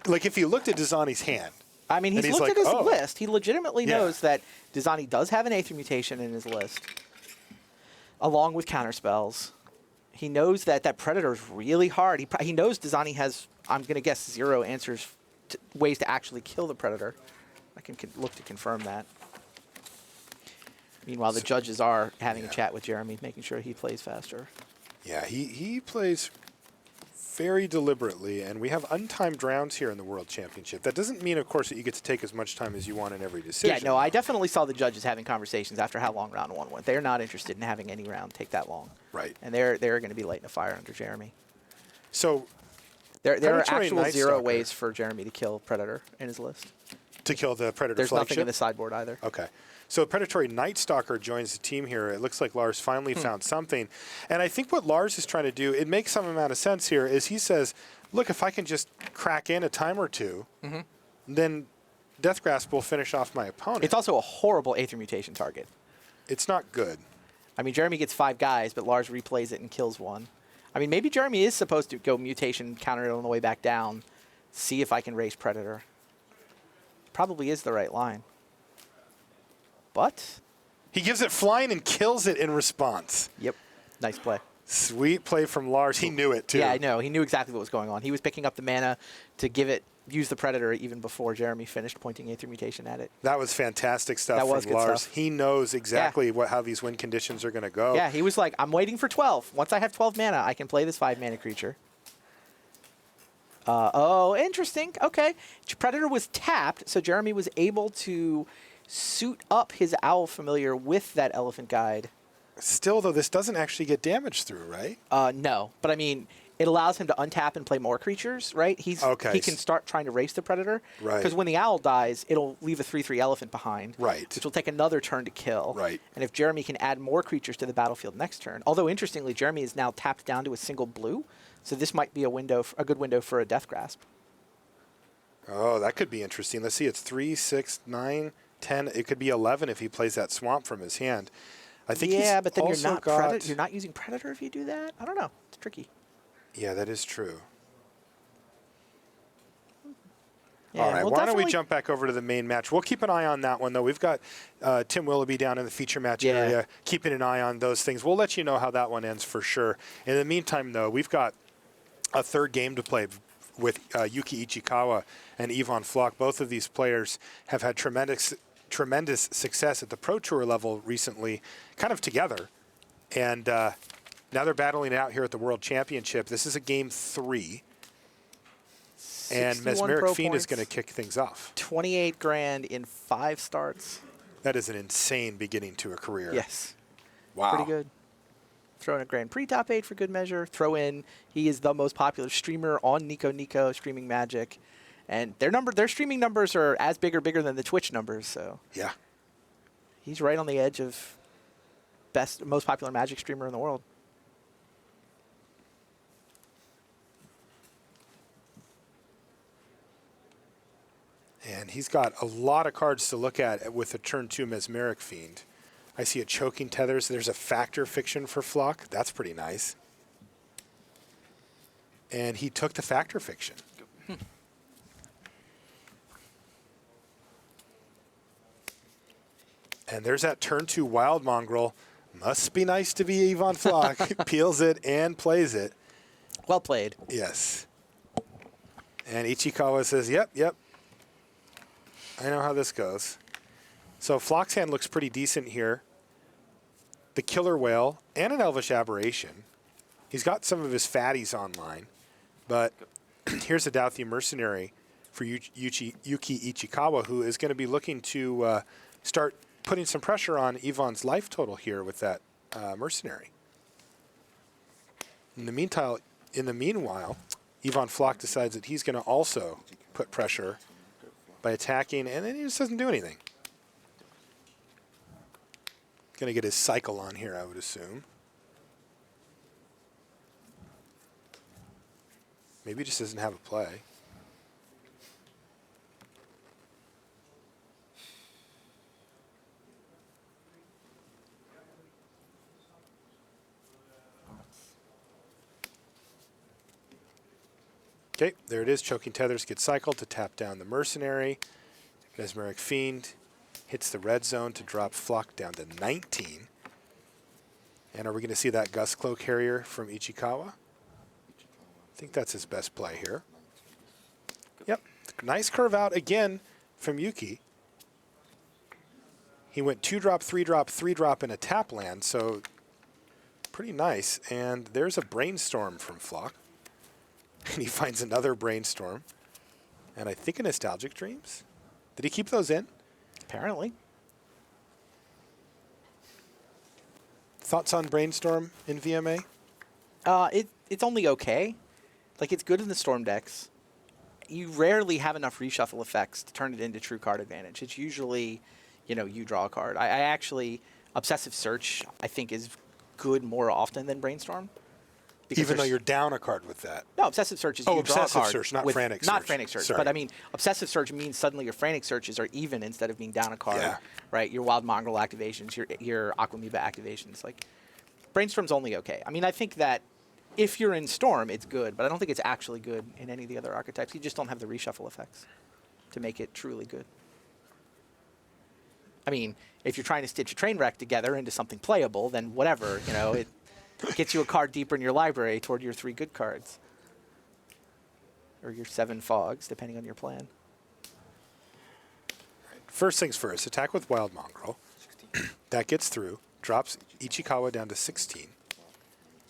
looked at Dani's hand. I mean, he's and looked like, at his oh. list. He legitimately Yeah. knows that Dani does have an Aether Mutation in his list, along with counterspells. He knows that Predator's really hard. He knows Dani has, I'm going to guess, 0 answers, ways to actually kill the Predator. I can look to confirm that. Meanwhile, the judges are having a chat with Jeremy, making sure he plays faster. Yeah, he plays very deliberately, and we have untimed rounds here in the World Championship. That doesn't mean, of course, that you get to take as much time as you want in every decision. Yeah, no, I definitely saw the judges having conversations after how long round 1 went. They're not interested in having any round take that long. Right. And they're going to be lighting a fire under Jeremy. So there are Predatory actual Night 0 Stalker. ways for Jeremy to kill Predator in his list. to kill the Predator There's flagship? nothing in the sideboard either. Okay. So Predatory Night Stalker joins the team here. It looks like Lars finally found something. And I think what Lars is trying to do, it makes some amount of sense here, is he says, look, if I can just crack in a time or two, then Death Grasp will finish off my opponent. It's also a horrible Aether Mutation target. It's not good. I mean, Jeremy gets 5 guys, but Lars replays it and kills 1. I mean, maybe Jeremy is supposed to go Mutation, counter it on the way back down, see if I can race Predator. Probably is the right line. But, He gives it flying and kills it in response. yep, nice play. Sweet play from Lars. He knew it, too. Yeah, I know. He knew exactly what was going on. He was picking up the mana to use the Predator even before Jeremy finished pointing Aether Mutation at it. That was fantastic stuff That was from good Lars. stuff. He knows exactly how these win conditions are going to go. Yeah, he was like, I'm waiting for 12. Once I have 12 mana, I can play this 5-mana creature. Oh, interesting. Okay. Predator was tapped, so Jeremy was able to suit up his Owl Familiar with that Elephant Guide. Still, though, this doesn't actually get damaged through, right? No, but I mean, it allows him to untap and play more creatures, right? He can start trying to race the Predator. Right. Because when the Owl dies, it'll leave a 3/3 elephant behind. Right. Which will take another turn to kill. Right. And if Jeremy can add more creatures to the battlefield next turn, although interestingly, Jeremy is now tapped down to a single blue, so this might be a good window for a Death Grasp. Oh, that could be interesting. Let's see. It's 3, 6, 9, 10. It could be 11 if he plays that Swamp from his hand. I think but then also you're not using Predator if you do that. I don't know. It's tricky. Yeah, that is true. Yeah, All right, why don't we jump back over to the main match? We'll keep an eye on that one, though. We've got Tim Willoughby down in the feature match area, keeping an eye on those things. We'll let you know how that one ends for sure. In the meantime, though, we've got a third game to play with Yuuki Ichikawa and Ivan Floch. Both of these players have had tremendous success at the Pro Tour level recently, kind of together. And now they're battling it out here at the World Championship. This is a game 3. And Mesmeric Fiend is going to kick things off. 28 grand in 5 starts. That is an insane beginning to a career. Yes. Wow. Pretty good. Throw in a Grand Prix top 8 for good measure. Throw in, he is the most popular streamer on Nico streaming Magic. And their streaming numbers are as big or bigger than the Twitch numbers, so. Yeah. He's right on the edge of most popular Magic streamer in the world. And he's got a lot of cards to look at with a turn 2 Mesmeric Fiend. I see a Choking Tethers. There's a Factor Fiction for Floch. That's pretty nice. And he took the Factor Fiction. And there's that turn 2 Wild Mongrel. Must be nice to be Ivan Floch. Peels it and plays it. Well played. Yes. And Ichikawa says, yep. I know how this goes. So Floch's hand looks pretty decent here. The Killer Whale and an Elvish Aberration. He's got some of his fatties online. But here's a Dauthi Mercenary for Yuki Ichikawa, who is going to be looking to start putting some pressure on Ivan's life total here with that Mercenary. In the meanwhile, Ivan Floch decides that he's going to also put pressure by attacking, and then he just doesn't do anything. Going to get his cycle on here, I would assume. Maybe he just doesn't have a play. Okay, there it is. Choking Tethers gets cycled to tap down the Mercenary. Mesmeric Fiend hits the red zone to drop Floch down to 19. And are we going to see that Gust Cloak Harrier from Ichikawa? I think that's his best play here. Yep, nice curve out again from Yuki. He went 2-drop, 3-drop, 3-drop in a tap land, so pretty nice. And there's a Brainstorm from Floch. And he finds another Brainstorm. And I think a Nostalgic Dreams. Did he keep those in? Apparently. Thoughts on Brainstorm in VMA? It's only okay. Like, it's good in the Storm decks. You rarely have enough reshuffle effects to turn it into true card advantage. It's usually, you draw a card. I actually, Obsessive Search, I think, is good more often than Brainstorm. Even though you're down a card with that. No, Obsessive Search is you draw a card. Obsessive Search, not Frantic Search. Not Frantic Search. Sorry. But, I mean, Obsessive Search means suddenly your Frantic Searches are even instead of being down a card. Right? Your Wild Mongrel activations, your Aquamoeba activations. Like, Brainstorm's only okay. I mean, I think that if you're in Storm, it's good. But I don't think it's actually good in any of the other archetypes. You just don't have the reshuffle effects to make it truly good. I mean, if you're trying to stitch a train wreck together into something playable, then whatever, it gets you a card deeper in your library toward your 3 good cards. Or your 7 fogs, depending on your plan. First things first, attack with Wild Mongrel. That gets through, drops Ichikawa down to 16.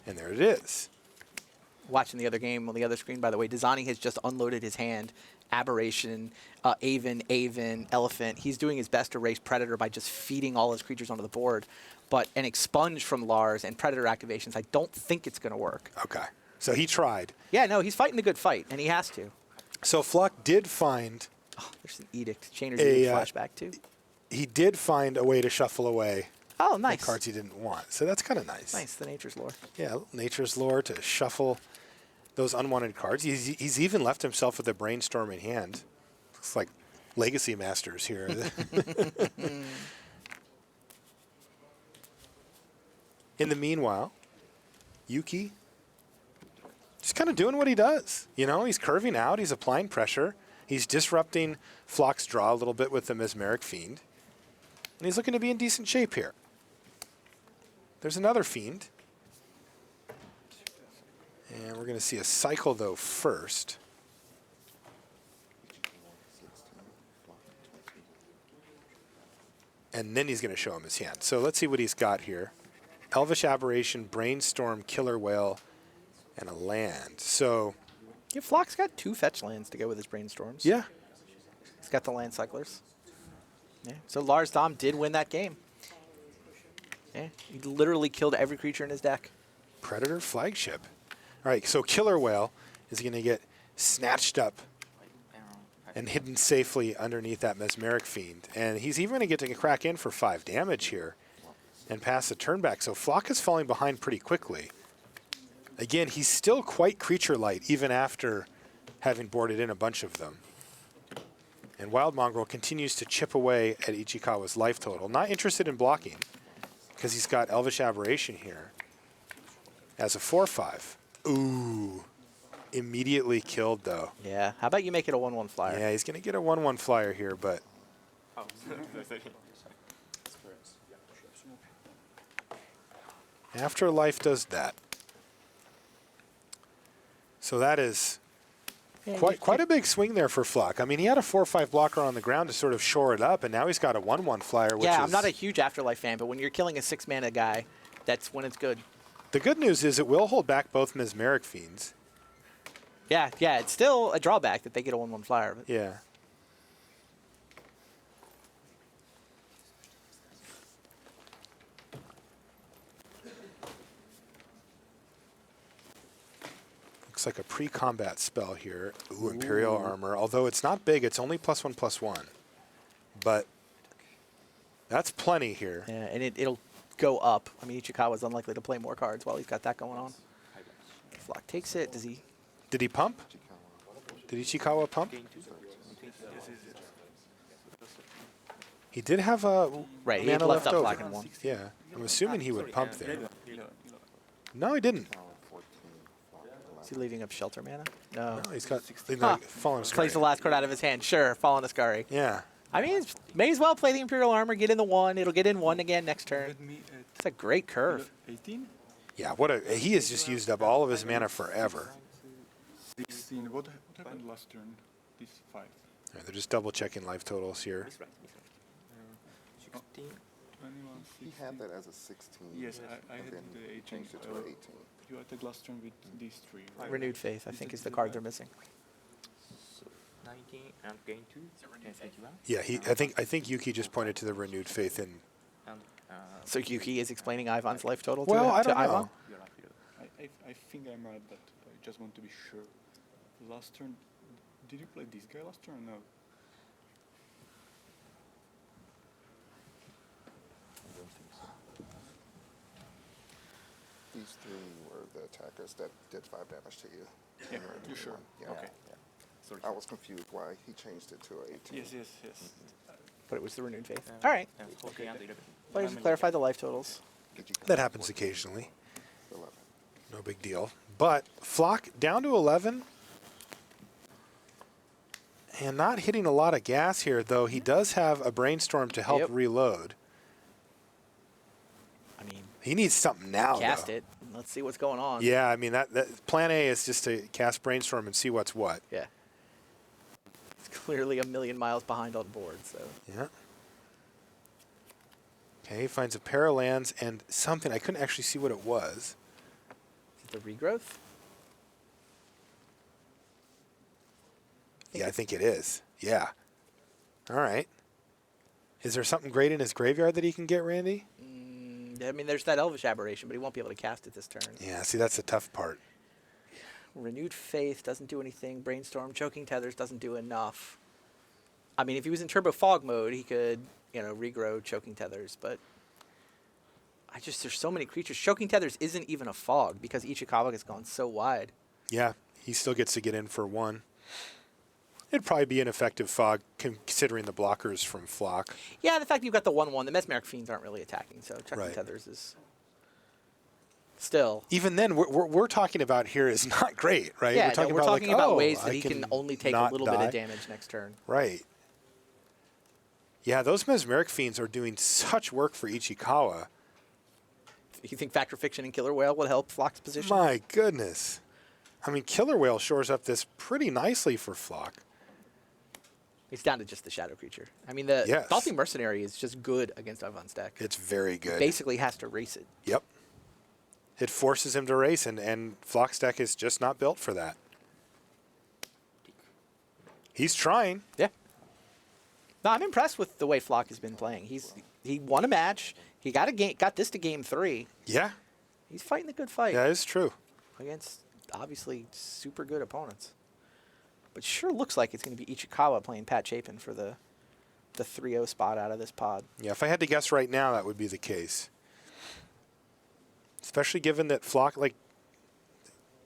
And there it is. Watching the other game on the other screen, by the way, Dani has just unloaded his hand. Aberration, Aven, Elephant. He's doing his best to race Predator by just feeding all his creatures onto the board. But an Expunge from Lars and Predator activations, I don't think it's going to work. Okay. So he tried. Yeah, no, he's fighting the good fight, and he has to. So Floch did find Oh, there's an edict. Chainer's edict flashback, too. he did find a way to shuffle away Oh, the nice. cards he didn't want. So that's kind of nice. Nice, the nature's lore. Yeah, a little nature's lore to shuffle those unwanted cards. He's even left himself with a brainstorm in hand. Looks like Legacy Masters here. In the meanwhile, Yuuki just kind of doing what he does. You know, he's curving out. He's applying pressure. He's disrupting Floch's draw a little bit with the Mesmeric Fiend. And he's looking to be in decent shape here. There's another Fiend. And we're going to see a cycle, though, first. And then he's going to show him his hand. So let's see what he's got here. Elvish Aberration, Brainstorm, Killer Whale, and a land. So, Yeah, Floch's got 2 fetch lands to go with his brainstorms. yeah. He's got the land cyclers. Yeah. So Lars Dom did win that game. Yeah. He literally killed every creature in his deck. Predator Flagship. All right, so Killer Whale is going to get snatched up and hidden safely underneath that Mesmeric Fiend. And he's even going to get to crack in for 5 damage here and pass the turn back. So Floch is falling behind pretty quickly. Again, he's still quite creature light even after having boarded in a bunch of them. And Wild Mongrel continues to chip away at Ichikawa's life total. Not interested in blocking because he's got Elvish Aberration here as a 4/5. Ooh. Immediately killed, though. Yeah. How about you make it a 1/1 flyer? Yeah, he's going to get a 1/1 flyer here, but Afterlife does that. So that is Yeah, quite a big swing there for Floch. I mean, he had a 4/5 blocker on the ground to sort of shore it up, and now he's got a 1/1 flyer, which yeah, is... I'm not a huge Afterlife fan, but when you're killing a 6-mana guy, that's when it's good. The good news is it will hold back both Mesmeric Fiends. Yeah, it's still a drawback that they get a 1/1 flyer. But Yeah. Looks like a pre-combat spell here. Ooh, Imperial Armor. Although it's not big, it's only +1/+1. But that's plenty here. Yeah, and it'll go up. I mean, Ichikawa's unlikely to play more cards while he's got that going on. Floch takes it. Does he? Did he pump? Did Ichikawa pump? He did have a Right, he mana had left up over. black and 1. Yeah, I'm assuming he would pump there. No, he didn't. Is he leaving up shelter mana? No. No, he's got Huh. Fallen Plays the Scry. last card out of his hand. Sure, Fallen Ascari. Yeah. I mean, may as well play the Imperial Armor, get in the 1. It'll get in 1 again next turn. It's a great curve. 18? Yeah, he has just used up all of his mana forever. 16. What happened last turn? This 5. Yeah, they're just double checking life totals here. 21, He 16. had that as a 16. Yes, I and had then the 18. changed it to an 18. You attacked last turn with these 3. Right? Renewed Faith, I think, is the card they're missing. 19 and gain 2. Yeah, I think Yuki just pointed to the renewed faith in. And So Yuki is explaining Ivan's life total Well, I to don't Ivan? know. I think I'm right, but I just want to be sure. Last turn, did you play this guy last turn or no? These 3 were the attackers that did 5 damage to you. Yeah, You're you sure? Yeah. Okay. I was confused why he changed it to an 18. Yes. But it was the Renewed Faith. All right. and 14 and 11. Players clarify the life totals. Did you That happens occasionally. 11. No big deal. But Floch down to 11. And not hitting a lot of gas here, though. He does have a Brainstorm to help Yep. reload. I mean, He needs something now, cast though. it. Let's see what's going on. Yeah, I mean, that plan A is just to cast Brainstorm and see what's what. Yeah. It's clearly a million miles behind on board, so. Yeah. Okay, he finds a pair of lands and something. I couldn't actually see what it was. Is it the regrowth? Yeah, I think it is. Yeah. All right. Is there something great in his graveyard that he can get, Randy? I mean, there's that Elvish Aberration, but he won't be able to cast it this turn. Yeah, see, that's the tough part. Renewed Faith doesn't do anything. Brainstorm, Choking Tethers doesn't do enough. I mean, if he was in Turbo Fog mode, he could, regrow Choking Tethers, but there's so many creatures. Choking Tethers isn't even a fog because Ichikawa has gone so wide. Yeah, he still gets to get in for 1. It'd probably be an effective fog considering the blockers from Floch. Yeah, the fact you've got the 1/1, the Mesmeric Fiends aren't really attacking, so Choking Right. Tethers is still. Even then, we're talking about here is not great, right? Yeah, we're talking about ways ways that he can only take a little bit of damage next turn. Right. Yeah, those Mesmeric Fiends are doing such work for Ichikawa. You think Factor Fiction and Killer Whale would help Floch's position? My goodness. I mean, Killer Whale shores up this pretty nicely for Floch. It's down to just the Shadow Creature. I mean, the Yes. Salty Mercenary is just good against Ivan's deck. It's very good. Basically has to race it. Yep. It forces him to race, and Floch's deck is just not built for that. He's trying. Yeah. No, I'm impressed with the way Floch has been playing. He won a match. He got this to game 3. Yeah. He's fighting the good fight That is true. against obviously super good opponents. But sure looks like it's going to be Ichikawa playing Pat Chapin for the 3-0 spot out of this pod. Yeah, if I had to guess right now, that would be the case. Especially given that Floch,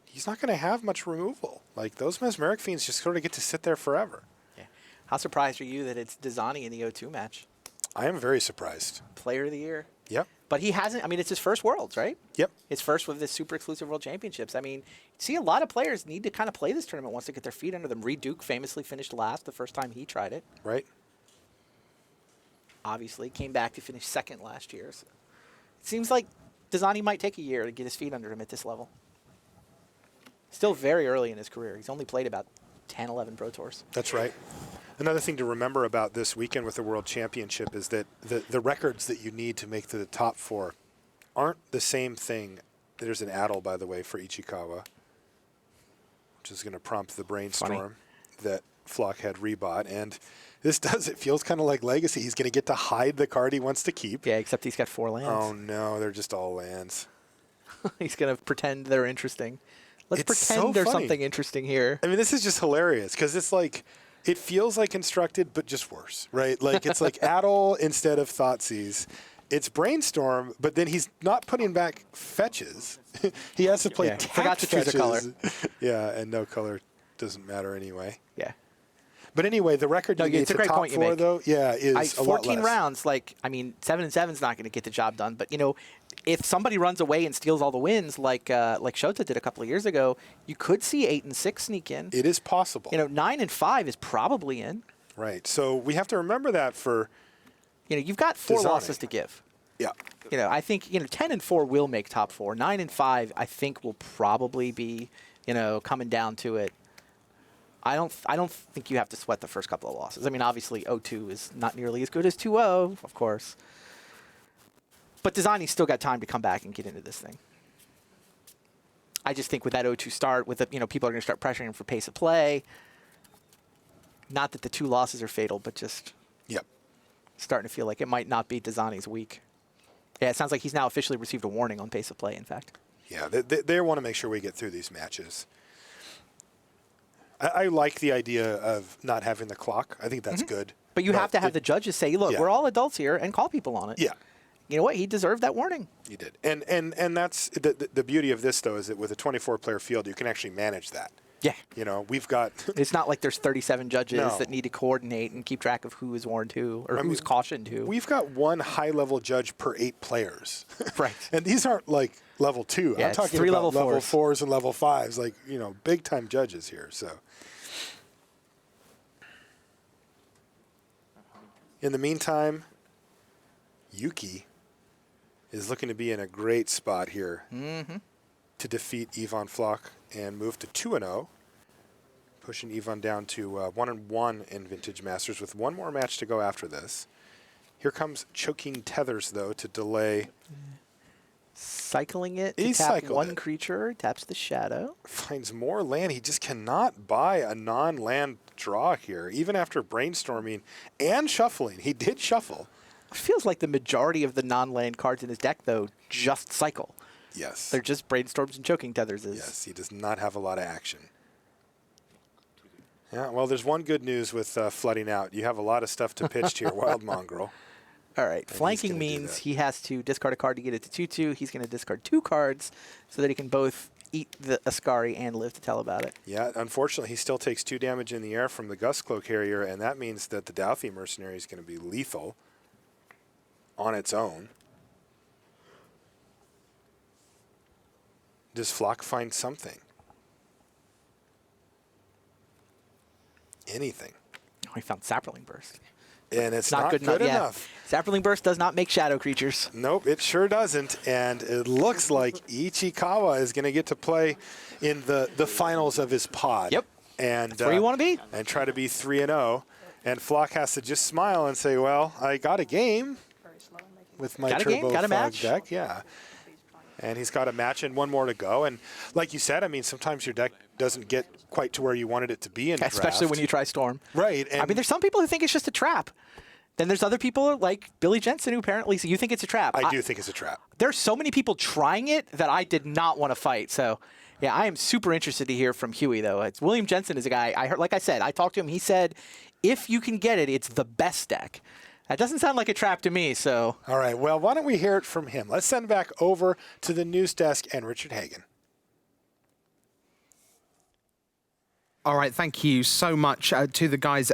he's not going to have much removal. Those Mesmeric Fiends just sort of get to sit there forever. Yeah. How surprised are you that it's Dani in the O2 match? I am very surprised. Player of the year. Yep. But he hasn't. I mean, it's his first Worlds, right? Yep. His first with the Super Exclusive World Championships. I mean, see, a lot of players need to kind of play this tournament once they get their feet under them. Reed Duke famously finished last the first time he tried it. Right? Obviously, came back to finish second last year. So it seems like Dani might take a year to get his feet under him at this level. Still very early in his career. He's only played about 10, 11 Pro Tours. That's right. Another thing to remember about this weekend with the World Championship is that the records that you need to make to the top 4 aren't the same thing. There's an addle, by the way, for Ichikawa, which is going to prompt the brainstorm that Floch had rebought. And this it feels kind of like Legacy. He's going to get to hide the card he wants to keep. Yeah, except he's got 4 lands. Oh, no, they're just all lands. He's going to pretend they're interesting. Let's It's pretend so there's funny. something interesting here. I mean, this is just hilarious because it's it feels like Constructed, but just worse, right? It's like Addle instead of Thoughtseize. It's Brainstorm, but then he's not putting back fetches. He has to play tapped forgot to choose a fetches. color. Yeah, and no color doesn't matter anyway. Yeah. But anyway, the record you need it's a to great top point you 4, make. though, is a lot 14 less. rounds, 7 and 7's not going to get the job done. But, if somebody runs away and steals all the wins like Shota did a couple of years ago, you could see 8 and 6 sneak in. It is possible. 9 and 5 is probably in. Right. So we have to remember that for You've got 4 Dani. losses to give. yeah. I think 10 and 4 will make top 4. 9 and 5, I think, will probably be coming down to it. I don't think you have to sweat the first couple of losses. I mean, obviously 0-2 is not nearly as good as 2-0, of course. But Dani's still got time to come back and get into this thing. I just think with that 0-2 start, with people are going to start pressuring him for pace of play. Not that the 2 losses are fatal, but just Yep. starting to feel like it might not be Dani's week. Yeah, it sounds like he's now officially received a warning on pace of play, in fact. Yeah, they want to make sure we get through these matches. I like the idea of not having the clock. I think that's good. But you have to have the judges say, look, Yeah. we're all adults here, and call people on it. Yeah, You know what? He deserved that warning. you did. And that's the beauty of this, though, is that with a 24-player field, you can actually manage that. Yeah. We've got It's not like there's 37 judges No. that need to coordinate and keep track of who is warned who or who's cautioned who. we've got 1 high-level judge per 8 players. Right. And these aren't like level 2. Yeah, I'm it's talking 3 about level level fours. 4s and level 5s, big-time judges here. So in the meantime, Yuuki is looking to be in a great spot here to defeat Ivan Floch and move to 2-0, pushing Ivan down to 1-1 in Vintage Masters with 1 more match to go after this. Here comes Choking Tethers, though, to delay. Cycling it to He tap cycled 1 it. creature, taps the shadow. Finds more land. He just cannot buy a non-land draw here, even after brainstorming and shuffling. He did shuffle. It feels like the majority of the non-land cards in his deck, though, just cycle. Yes. They're just brainstorms and choking tethers. Yes, he does not have a lot of action. Yeah, well, there's one good news with flooding out. You have a lot of stuff to pitch to your Wild Mongrel. All right, And flanking he's gonna do means that. he has to discard a card to get it to 2/2. He's going to discard 2 cards so that he can both eat the Ascari and live to tell about it. Yeah, unfortunately, he still takes 2 damage in the air from the Gustclow Carrier, and that means that the Dauphine Mercenary is going to be lethal on its own. Does Floch find something? Anything. Oh, he found Sapperling Burst. And it's not good yeah. enough. Sapperling Burst does not make shadow creatures. Nope, it sure doesn't. And it looks like Ichikawa is going to get to play in the finals of his pod. Yep. And That's where you want to be. And try to be 3-0. And Floch has to just smile and say, well, I got a game with my Turbo got a Fog match. deck. Yeah. And he's got a match and 1 more to go. And like you said, I mean, sometimes your deck doesn't get quite to where you wanted it to be in Especially draft. when you try Storm. Right. And I mean, there's some people who think it's just a trap. Then there's other people like Billy Jensen who apparently you think it's a trap. I do think it's a trap. There's so many people trying it that I did not want to fight. So, yeah, I am super interested to hear from Huey, though. It's William Jensen is a guy I heard. Like I said, I talked to him. He said, if you can get it, it's the best deck. That doesn't sound like a trap to me. So, all right. Well, why don't we hear it from him? Let's send back over to the news desk and Richard Hagan. All right, thank you so much to the guys.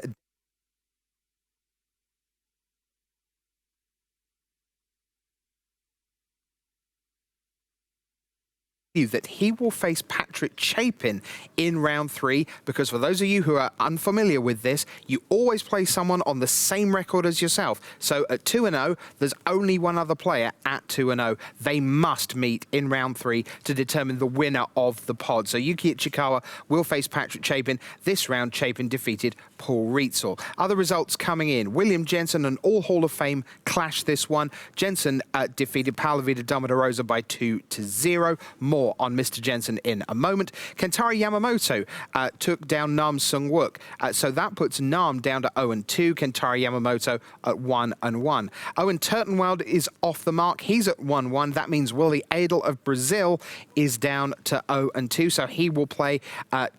That he will face Patrick Chapin in round 3, because for those of you who are unfamiliar with this, you always play someone on the same record as yourself. So at 2-0, there's only one other player at 2-0. They must meet in round 3 to determine the winner of the pod. So Yuuki Ichikawa will face Patrick Chapin. This round, Chapin defeated Paul Rietzl. Other results coming in. William Jensen and All Hall of Fame clashed this one. Jensen defeated Paola Damarosa by 2-0. More on Mr. Jensen in a moment. Kentaro Yamamoto took down Nam Sung-wook. So that puts Nam down to 0-2. Kentaro Yamamoto at 1-1. Owen Turtenwald is off the mark. He's at 1-1. That means Willie Adel of Brazil is down to 0-2. So he will play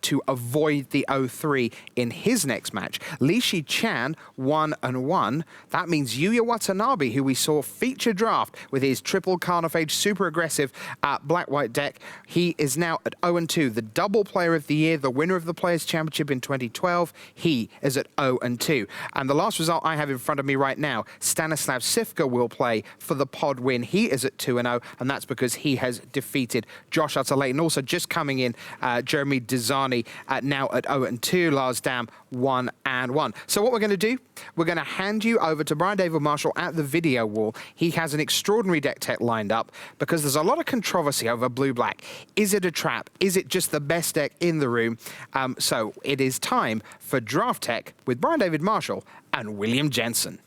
to avoid the 0-3 in his next match. Li Shi Chan 1-1. That means Yuya Watanabe, who we saw feature draft with his triple Carnophage super aggressive black-white deck. He is now at 0-2, the double player of the year, the winner of the Players' Championship in 2012. He is at 0-2. And the last result I have in front of me right now, Stanislav Sivka will play for the pod win. He is at 2-0, and that's because he has defeated Josh Utter-Late. And also just coming in, Jeremy Dizani now at 0-2, Lars Dam 1-1. So what we're going to do, we're going to hand you over to Brian David Marshall at the video wall. He has an extraordinary deck tech lined up because there's a lot of controversy over blue-black. Is it a trap? Is it just the best deck in the room? So it is time for Draft Tech with Brian David Marshall and William Jensen.